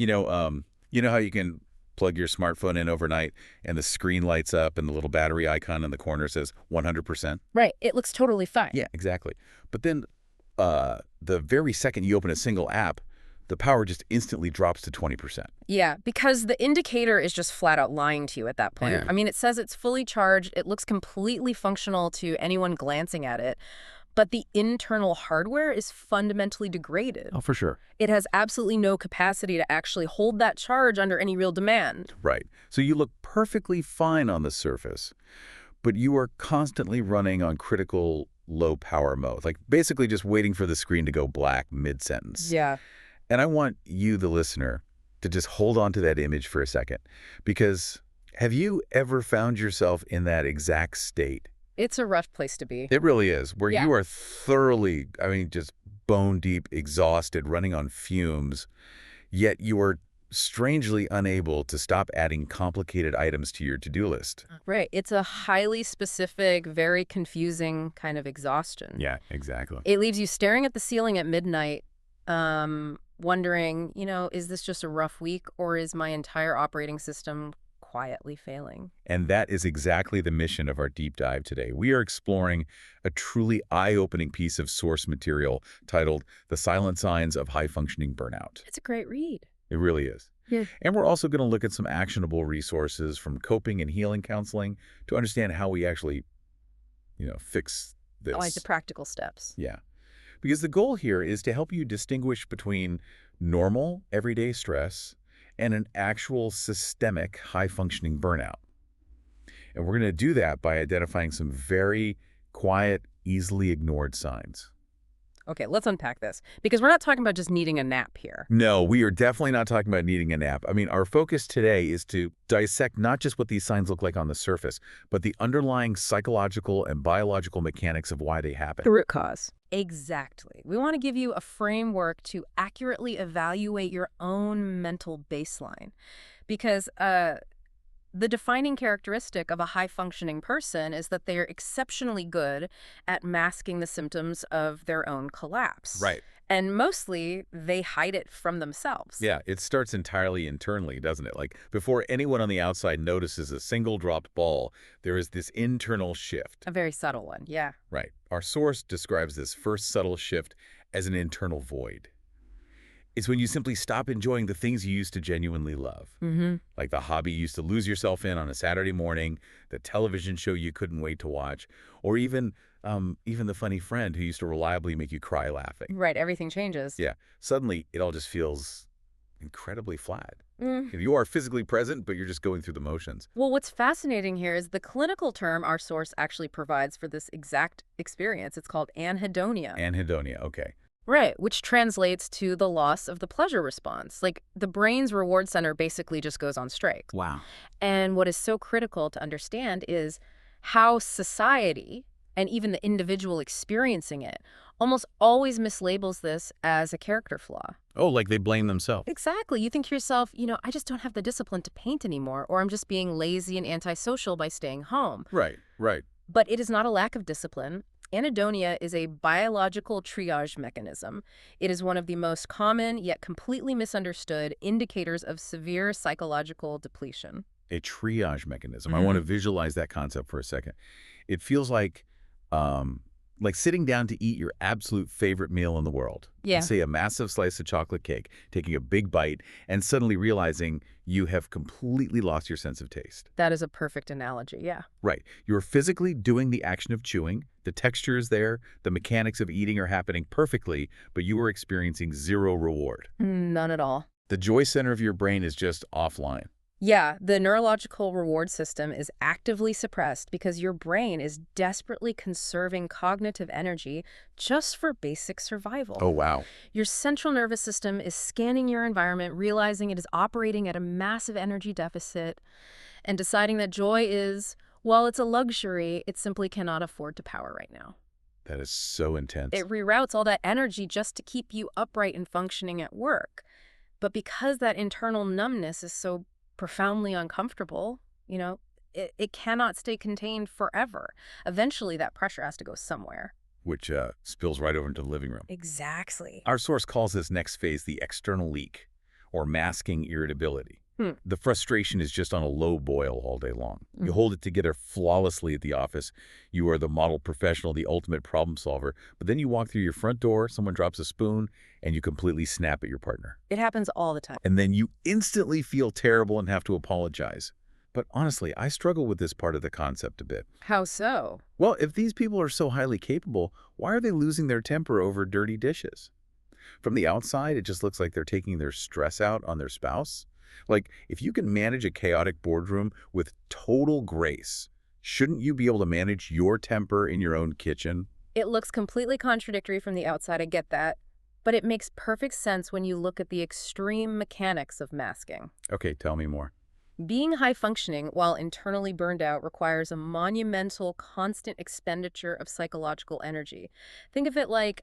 You know, you know how you can plug your smartphone in overnight and the screen lights up and the little battery icon in the corner says 100%? Right. It looks totally fine. Yeah, exactly. But then the very second you open a single app, the power just instantly drops to 20%. Yeah, because the indicator is just flat out lying to you at that point. Yeah. I mean, it says it's fully charged. It looks completely functional to anyone glancing at it. But the internal hardware is fundamentally degraded. Oh, for sure. It has absolutely no capacity to actually hold that charge under any real demand. Right. So you look perfectly fine on the surface, but you are constantly running on critical low power mode, like basically just waiting for the screen to go black mid-sentence. Yeah. And I want you, the listener, to just hold on to that image for a second, because have you ever found yourself in that exact state? It's a rough place to be. It really is, where Yeah. you are thoroughly, I mean, just bone deep, exhausted, running on fumes, yet you are strangely unable to stop adding complicated items to your to-do list. Right. It's a highly specific, very confusing kind of exhaustion. Yeah, exactly. It leaves you staring at the ceiling at midnight, wondering, is this just a rough week or is my entire operating system quietly failing? And that is exactly the mission of our deep dive today. We are exploring a truly eye-opening piece of source material titled The Silent Signs of High-Functioning Burnout. It's a great read. It really is. Yeah. And we're also going to look at some actionable resources from coping and healing counseling to understand how we actually, fix this. I like the practical steps. Yeah. Because the goal here is to help you distinguish between normal, everyday stress and an actual systemic high-functioning burnout. And we're going to do that by identifying some very quiet, easily ignored signs. Okay, let's unpack this, because we're not talking about just needing a nap here. No, we are definitely not talking about needing a nap. I mean, our focus today is to dissect not just what these signs look like on the surface, but the underlying psychological and biological mechanics of why they happen. The root cause. Exactly. We want to give you a framework to accurately evaluate your own mental baseline, because the defining characteristic of a high-functioning person is that they are exceptionally good at masking the symptoms of their own collapse. Right. And mostly, they hide it from themselves. Yeah, it starts entirely internally, doesn't it? Like, before anyone on the outside notices a single dropped ball, there is this internal shift. A very subtle one, yeah. Right. Our source describes this first subtle shift as an internal void. It's when you simply stop enjoying the things you used to genuinely love. Mm-hmm. Like the hobby you used to lose yourself in on a Saturday morning, the television show you couldn't wait to watch, or even the funny friend who used to reliably make you cry laughing. Right, everything changes. Yeah. Suddenly, it all just feels incredibly flat. Mm. You are physically present, but you're just going through the motions. Well, what's fascinating here is the clinical term our source actually provides for this exact experience. It's called anhedonia. Anhedonia, okay. Right, which translates to the loss of the pleasure response. Like, the brain's reward center basically just goes on strike. Wow. And what is so critical to understand is how society, and even the individual experiencing it, almost always mislabels this as a character flaw. Oh, like they blame themselves. Exactly. You think to yourself, I just don't have the discipline to paint anymore, or I'm just being lazy and antisocial by staying home. Right, right. But it is not a lack of discipline. Anhedonia is a biological triage mechanism. It is one of the most common, yet completely misunderstood, indicators of severe psychological depletion. A triage mechanism. Mm-hmm. I want to visualize that concept for a second. It feels like sitting down to eat your absolute favorite meal in the world. Yeah. Say a massive slice of chocolate cake, taking a big bite, and suddenly realizing you have completely lost your sense of taste. That is a perfect analogy, yeah. Right. You're physically doing the action of chewing. The texture is there. The mechanics of eating are happening perfectly, but you are experiencing zero reward. None at all. The joy center of your brain is just offline. Yeah, the neurological reward system is actively suppressed because your brain is desperately conserving cognitive energy just for basic survival. Oh, wow. Your central nervous system is scanning your environment, realizing it is operating at a massive energy deficit, and deciding that joy is, while it's a luxury, it simply cannot afford to power right now. That is so intense. It reroutes all that energy just to keep you upright and functioning at work. But because that internal numbness is so profoundly uncomfortable, it cannot stay contained forever. Eventually, that pressure has to go somewhere. Which spills right over into the living room. Exactly. Our source calls this next phase the external leak, or masking irritability. Hmm. The frustration is just on a low boil all day long. You Mhm. hold it together flawlessly at the office. You are the model professional, the ultimate problem solver. But then you walk through your front door, someone drops a spoon, and you completely snap at your partner. It happens all the time. And then you instantly feel terrible and have to apologize. But honestly, I struggle with this part of the concept a bit. How so? Well, if these people are so highly capable, why are they losing their temper over dirty dishes? From the outside, it just looks like they're taking their stress out on their spouse. Like, if you can manage a chaotic boardroom with total grace, shouldn't you be able to manage your temper in your own kitchen? It looks completely contradictory from the outside, I get that. But it makes perfect sense when you look at the extreme mechanics of masking. Okay, tell me more. Being high-functioning while internally burned out requires a monumental, constant expenditure of psychological energy. Think of it like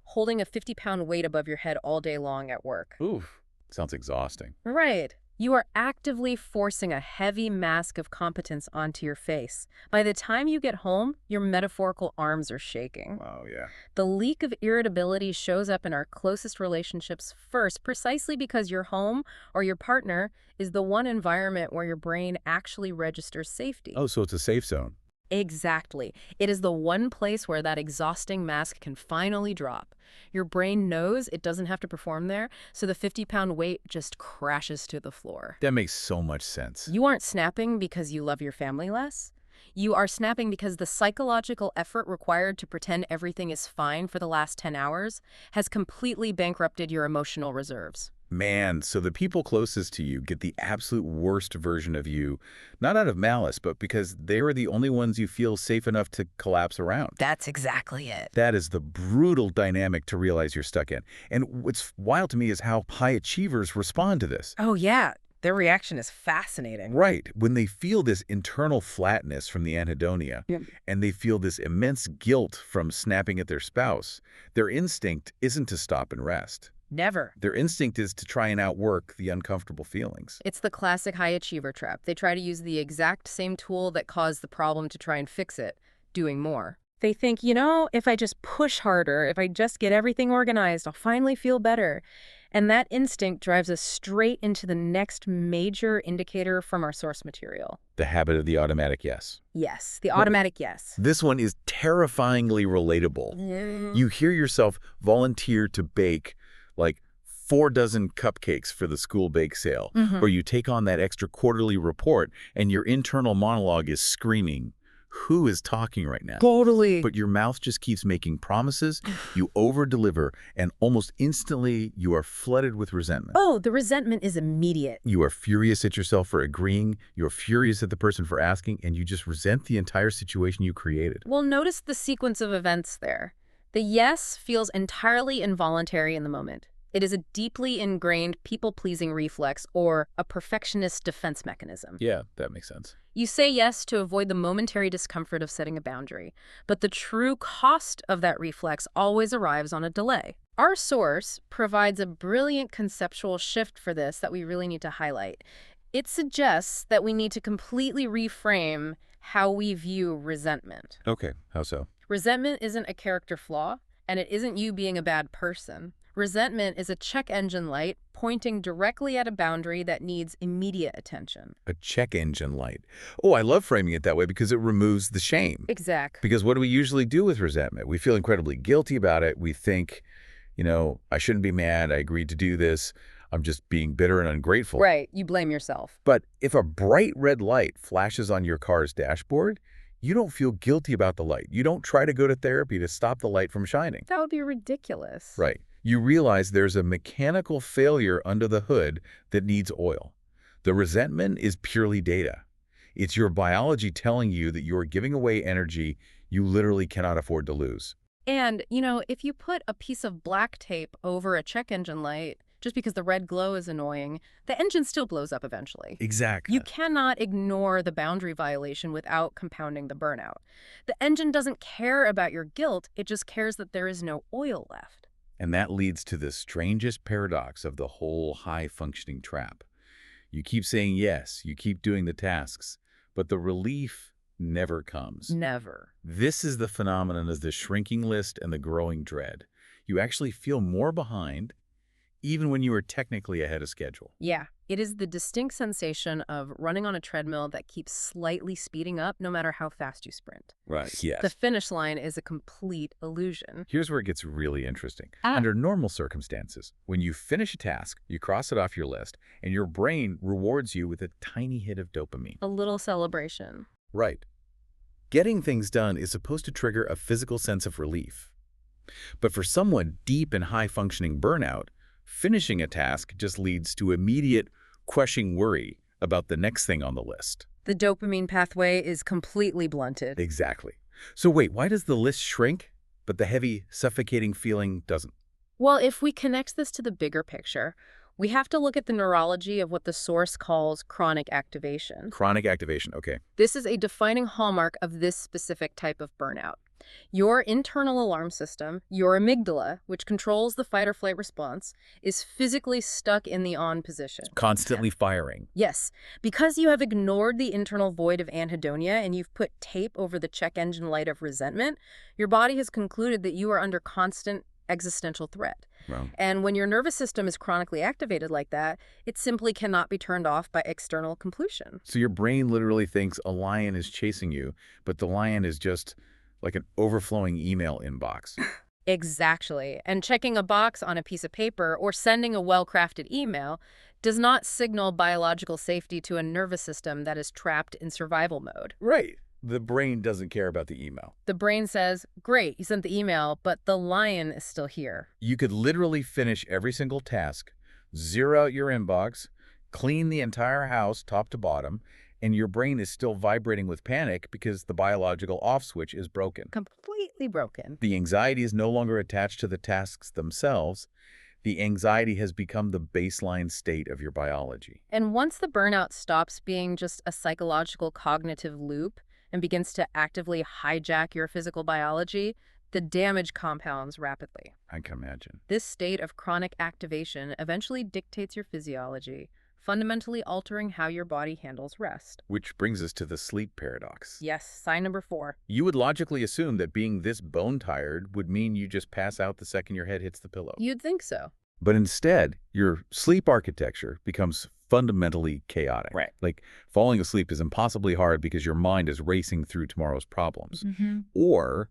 holding a 50-pound weight above your head all day long at work. Oof, sounds exhausting. Right. You are actively forcing a heavy mask of competence onto your face. By the time you get home, your metaphorical arms are shaking. Oh, yeah. The leak of irritability shows up in our closest relationships first, precisely because your home or your partner is the one environment where your brain actually registers safety. Oh, so it's a safe zone. Exactly. It is the one place where that exhausting mask can finally drop. Your brain knows it doesn't have to perform there, so the 50-pound weight just crashes to the floor. That makes so much sense. You aren't snapping because you love your family less. You are snapping because the psychological effort required to pretend everything is fine for the last 10 hours has completely bankrupted your emotional reserves. Man, so the people closest to you get the absolute worst version of you, not out of malice, but because they are the only ones you feel safe enough to collapse around. That's exactly it. That is the brutal dynamic to realize you're stuck in. And what's wild to me is how high achievers respond to this. Oh, yeah. Their reaction is fascinating. Right. When they feel this internal flatness from the anhedonia, Yep. and they feel this immense guilt from snapping at their spouse, their instinct isn't to stop and rest. Never. Their instinct is to try and outwork the uncomfortable feelings. It's the classic high achiever trap. They try to use the exact same tool that caused the problem to try and fix it, doing more. They think, if I just push harder, if I just get everything organized, I'll finally feel better. And that instinct drives us straight into the next major indicator from our source material. The habit of the automatic yes. Yes, the automatic yes. This one is terrifyingly relatable. You hear yourself volunteer to bake like 4 dozen cupcakes for the school bake sale, or you take on that extra quarterly report and your internal monologue is screaming, who is talking right now? Totally. But your mouth just keeps making promises, you over-deliver, and almost instantly you are flooded with resentment. Oh, the resentment is immediate. You are furious at yourself for agreeing, you're furious at the person for asking, and you just resent the entire situation you created. Well, notice the sequence of events there. The yes feels entirely involuntary in the moment. It is a deeply ingrained people-pleasing reflex or a perfectionist defense mechanism. Yeah, that makes sense. You say yes to avoid the momentary discomfort of setting a boundary, but the true cost of that reflex always arrives on a delay. Our source provides a brilliant conceptual shift for this that we really need to highlight. It suggests that we need to completely reframe how we view resentment. Okay, how so? Resentment isn't a character flaw, and it isn't you being a bad person. Resentment is a check engine light pointing directly at a boundary that needs immediate attention. A check engine light. Oh, I love framing it that way because it removes the shame. Exactly. Because what do we usually do with resentment? We feel incredibly guilty about it. We think, I shouldn't be mad. I agreed to do this. I'm just being bitter and ungrateful. Right. You blame yourself. But if a bright red light flashes on your car's dashboard, you don't feel guilty about the light. You don't try to go to therapy to stop the light from shining. That would be ridiculous. Right. You realize there's a mechanical failure under the hood that needs oil. The resentment is purely data. It's your biology telling you that you're giving away energy you literally cannot afford to lose. And, if you put a piece of black tape over a check engine light, just because the red glow is annoying, the engine still blows up eventually. Exactly. You cannot ignore the boundary violation without compounding the burnout. The engine doesn't care about your guilt, it just cares that there is no oil left. And that leads to the strangest paradox of the whole high-functioning trap. You keep saying yes, you keep doing the tasks, but the relief never comes. Never. This is the phenomenon of the shrinking list and the growing dread. You actually feel more behind, even when you are technically ahead of schedule. Yeah, it is the distinct sensation of running on a treadmill that keeps slightly speeding up no matter how fast you sprint. Right. The Yes. finish line is a complete illusion. Here's where it gets really interesting. Under normal circumstances, when you finish a task, you cross it off your list, and your brain rewards you with a tiny hit of dopamine. A little celebration. Right. Getting things done is supposed to trigger a physical sense of relief. But for someone deep in high-functioning burnout, finishing a task just leads to immediate, crushing worry about the next thing on the list. The dopamine pathway is completely blunted. Exactly. So wait, why does the list shrink, but the heavy, suffocating feeling doesn't? Well, if we connect this to the bigger picture, we have to look at the neurology of what the source calls chronic activation. Chronic activation, okay. This is a defining hallmark of this specific type of burnout. Your internal alarm system, your amygdala, which controls the fight or flight response, is physically stuck in the on position. Constantly firing. Yes, because you have ignored the internal void of anhedonia and you've put tape over the check engine light of resentment, your body has concluded that you are under constant existential threat. Wow. And when your nervous system is chronically activated like that, it simply cannot be turned off by external compulsion. So your brain literally thinks a lion is chasing you, but the lion is just like an overflowing email inbox. Exactly. And checking a box on a piece of paper or sending a well-crafted email does not signal biological safety to a nervous system that is trapped in survival mode. Right. The brain doesn't care about the email. The brain says, great, you sent the email, but the lion is still here. You could literally finish every single task, zero out your inbox, clean the entire house top to bottom, and your brain is still vibrating with panic because the biological off switch is broken. Completely broken. The anxiety is no longer attached to the tasks themselves. The anxiety has become the baseline state of your biology. And once the burnout stops being just a psychological cognitive loop and begins to actively hijack your physical biology, the damage compounds rapidly. I can imagine. This state of chronic activation eventually dictates your physiology, fundamentally altering how your body handles rest. Which brings us to the sleep paradox. Yes, sign number 4. You would logically assume that being this bone-tired would mean you just pass out the second your head hits the pillow. You'd think so. But instead, your sleep architecture becomes fundamentally chaotic. Right. Like, falling asleep is impossibly hard because your mind is racing through tomorrow's problems. Or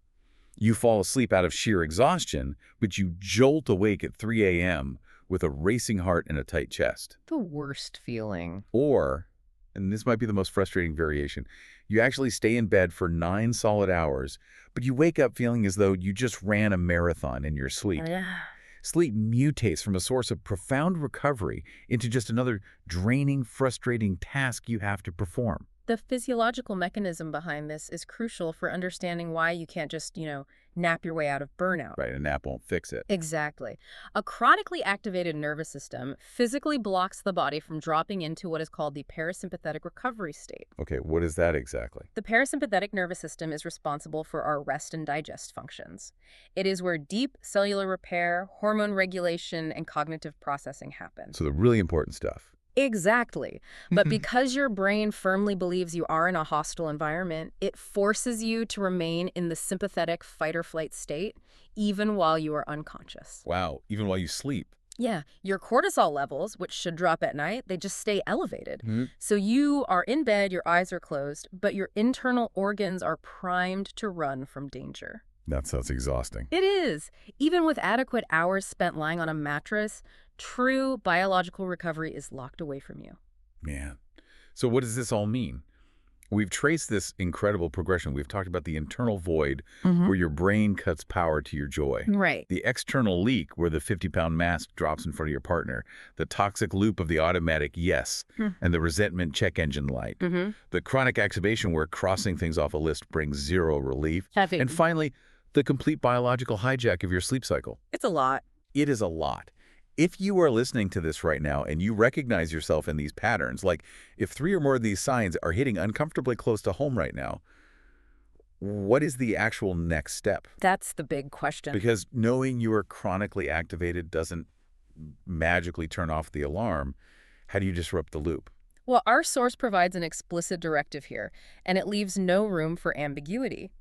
you fall asleep out of sheer exhaustion, but you jolt awake at 3 a.m. with a racing heart and a tight chest. The worst feeling. Or, and this might be the most frustrating variation, you actually stay in bed for 9 solid hours, but you wake up feeling as though you just ran a marathon in your sleep. Sleep mutates from a source of profound recovery into just another draining, frustrating task you have to perform. The physiological mechanism behind this is crucial for understanding why you can't just, nap your way out of burnout. Right, a nap won't fix it. Exactly. A chronically activated nervous system physically blocks the body from dropping into what is called the parasympathetic recovery state. Okay, what is that exactly? The parasympathetic nervous system is responsible for our rest and digest functions. It is where deep cellular repair, hormone regulation, and cognitive processing happen. So the really important stuff. Exactly. But because your brain firmly believes you are in a hostile environment, it forces you to remain in the sympathetic fight or flight state, even while you are unconscious. Wow, even while you sleep. Yeah, your cortisol levels, which should drop at night, they just stay elevated. So you are in bed, your eyes are closed, but your internal organs are primed to run from danger. That sounds exhausting. It is. Even with adequate hours spent lying on a mattress, true biological recovery is locked away from you. Man. So what does this all mean? We've traced this incredible progression. We've talked about the internal void where your brain cuts power to your joy. Right. The external leak where the 50-pound mask drops in front of your partner. The toxic loop of the automatic yes and the resentment check engine light. The chronic activation where crossing things off a list brings zero relief. Heavy. And finally, the complete biological hijack of your sleep cycle. It's a lot. It is a lot. If you are listening to this right now and you recognize yourself in these patterns, like if 3 or more of these signs are hitting uncomfortably close to home right now, what is the actual next step? That's the big question. Because knowing you are chronically activated doesn't magically turn off the alarm. How do you disrupt the loop? Well, our source provides an explicit directive here, and it leaves no room for ambiguity.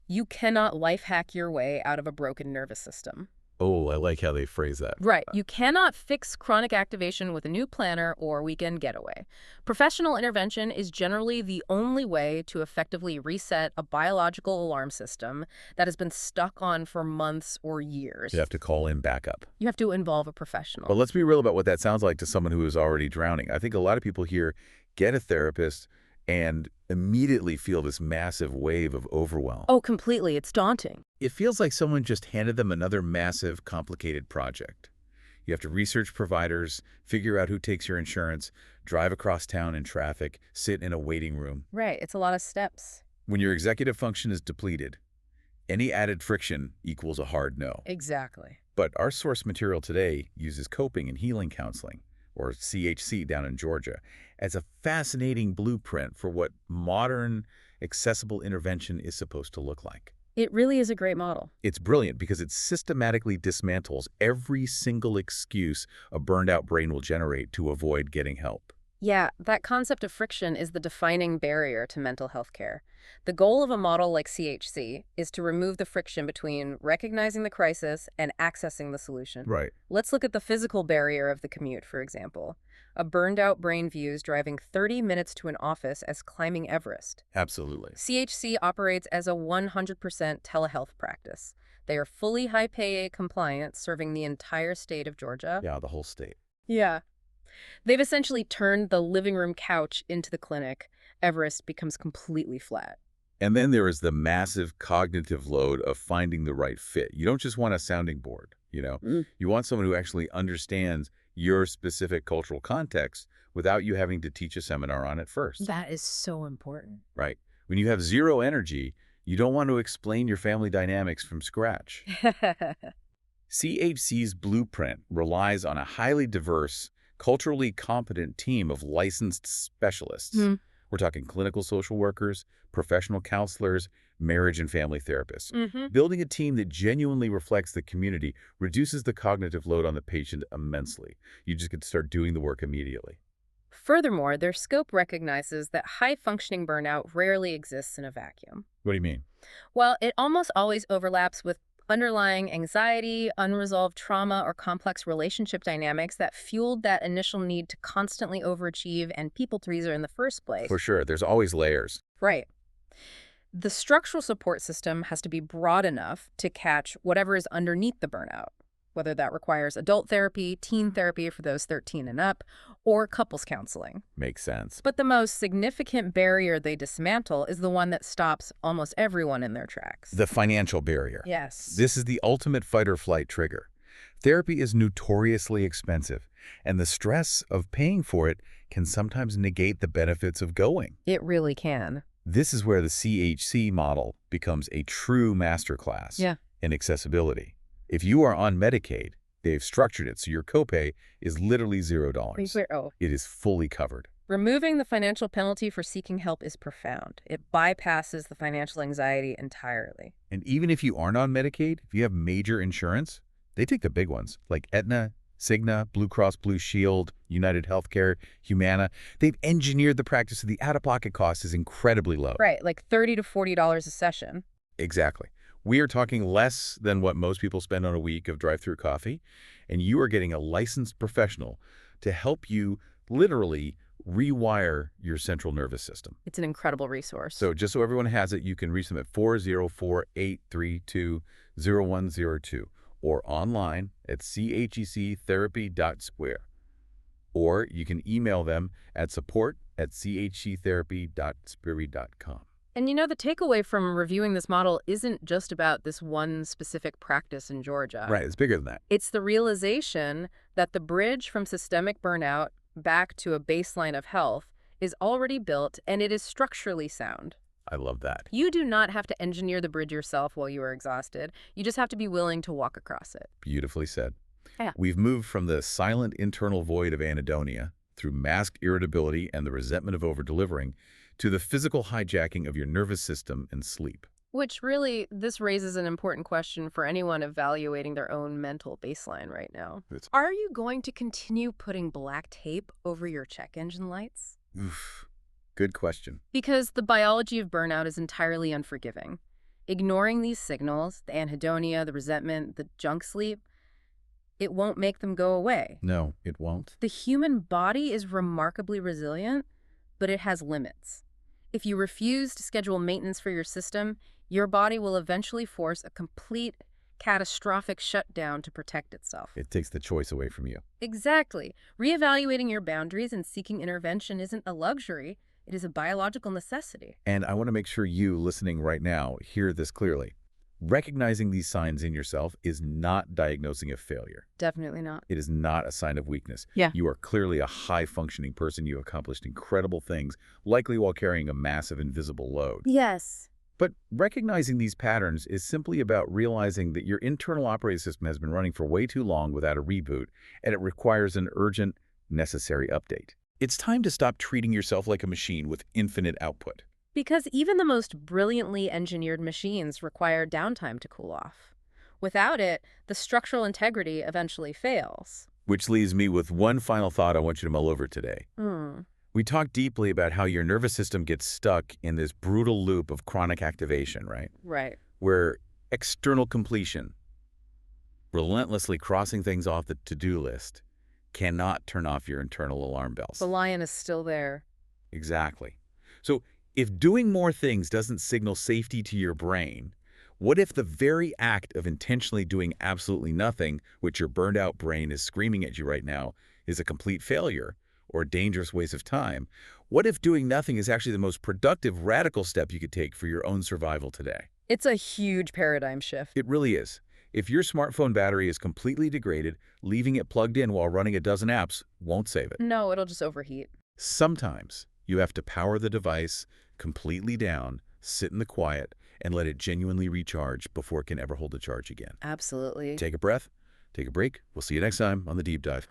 You cannot life hack your way out of a broken nervous system. Oh, I like how they phrase that. Right. You cannot fix chronic activation with a new planner or weekend getaway. Professional intervention is generally the only way to effectively reset a biological alarm system that has been stuck on for months or You years. have to call in backup. You have to involve a But professional. let's be real about what that sounds like to someone who is already drowning. I think a lot of people here get a therapist and immediately feel this massive wave of overwhelm. Oh, completely. It's daunting. It feels like someone just handed them another massive, complicated project. You have to research providers, figure out who takes your insurance, drive across town in traffic, sit in a waiting room. Right. It's a lot of steps. When your executive function is depleted, any added friction equals a hard no. Exactly. But our source material today uses coping and healing counseling, or CHC down in Georgia, as a fascinating blueprint for what modern, accessible intervention is supposed to look like. It really is a great model. It's brilliant because it systematically dismantles every single excuse a burned-out brain will generate to avoid getting help. Yeah, that concept of friction is the defining barrier to mental health care. The goal of a model like CHC is to remove the friction between recognizing the crisis and accessing the solution. Right. Let's look at the physical barrier of the commute, for example. A burned-out brain views driving 30 minutes to an office as climbing Everest. Absolutely. CHC operates as a 100% telehealth practice. They are fully high-pay compliant, serving the entire state of Georgia. Yeah, the whole state. Yeah. They've essentially turned the living room couch into the clinic. Everest becomes completely flat. And then there is the massive cognitive load of finding the right fit. You don't just want a sounding board, you know? You want someone who actually understands your specific cultural context without you having to teach a seminar on it first. That is so important. Right. When you have zero energy, you don't want to explain your family dynamics from scratch. CHC's blueprint relies on a highly diverse, culturally competent team of licensed specialists. We're talking clinical social workers, professional counselors, marriage and family therapists. Building a team that genuinely reflects the community reduces the cognitive load on the patient immensely. You just get to start doing the work immediately. Furthermore, their scope recognizes that high-functioning burnout rarely exists in a vacuum. What do you mean? Well, it almost always overlaps with underlying anxiety, unresolved trauma, or complex relationship dynamics that fueled that initial need to constantly overachieve and people-pleaser in the first place. For sure. There's always layers. Right. The structural support system has to be broad enough to catch whatever is underneath the burnout, whether that requires adult therapy, teen therapy for those 13 and up, or couples counseling. Makes sense. But the most significant barrier they dismantle is the one that stops almost everyone in their tracks. The financial barrier. Yes. This is the ultimate fight-or-flight trigger. Therapy is notoriously expensive, and the stress of paying for it can sometimes negate the benefits of going. It really can. This is where the CHC model becomes a true masterclass in accessibility. If you are on Medicaid, they've structured it so your copay is literally $0. Oh. It is fully covered. Removing the financial penalty for seeking help is profound. It bypasses the financial anxiety entirely. And even if you aren't on Medicaid, if you have major insurance, they take the big ones, like Aetna, Cigna, Blue Cross Blue Shield, United Healthcare, Humana. They've engineered the practice so the out-of-pocket cost is incredibly low. Right, like $30 to $40 a session. Exactly. We are talking less than what most people spend on a week of drive-through coffee, and you are getting a licensed professional to help you literally rewire your central nervous system. It's an incredible resource. So just so everyone has it, you can reach them at 404-832-0102 or online at chectherapy.square. Or you can email them at support@chectherapy.sperry.com. And you know, the takeaway from reviewing this model isn't just about this one specific practice in Georgia. Right, it's bigger than that. It's the realization that the bridge from systemic burnout back to a baseline of health is already built, and it is structurally sound. I love that. You do not have to engineer the bridge yourself while you are exhausted. You just have to be willing to walk across it. Beautifully said. Yeah. We've moved from the silent internal void of anhedonia through masked irritability and the resentment of over-delivering to the physical hijacking of your nervous system and sleep. Which really, this raises an important question for anyone evaluating their own mental baseline right now. Are you going to continue putting black tape over your check engine lights? Oof. Good question. Because the biology of burnout is entirely unforgiving. Ignoring these signals, the anhedonia, the resentment, the junk sleep, it won't make them go away. No, it won't. The human body is remarkably resilient, but it has limits. If you refuse to schedule maintenance for your system, your body will eventually force a complete, catastrophic shutdown to protect itself. It takes the choice away from you. Exactly. Reevaluating your boundaries and seeking intervention isn't a luxury. It is a biological necessity. And I want to make sure you, listening right now, hear this clearly. Recognizing these signs in yourself is not diagnosing a failure. Definitely not. It is not a sign of weakness. Yeah. You are clearly a high-functioning person. You accomplished incredible things, likely while carrying a massive invisible load. Yes. But recognizing these patterns is simply about realizing that your internal operating system has been running for way too long without a reboot, and it requires an urgent, necessary update. It's time to stop treating yourself like a machine with infinite output. Because even the most brilliantly engineered machines require downtime to cool off. Without it, the structural integrity eventually fails. Which leaves me with one final thought I want you to mull over today. Hmm. We talked deeply about how your nervous system gets stuck in this brutal loop of chronic activation, right? Right. Where external completion, relentlessly crossing things off the to-do list, cannot turn off your internal alarm bells. The lion is still there. Exactly. So if doing more things doesn't signal safety to your brain, what if the very act of intentionally doing absolutely nothing, which your burned out brain is screaming at you right now, is a complete failure or a dangerous waste of time? What if doing nothing is actually the most productive, radical step you could take for your own survival today? It's a huge paradigm shift. It really is. If your smartphone battery is completely degraded, leaving it plugged in while running a dozen apps won't save it. No, it'll just overheat. Sometimes you have to power the device completely down, sit in the quiet, and let it genuinely recharge before it can ever hold a charge again. Absolutely. Take a breath, take a break. We'll see you next time on The Deep Dive.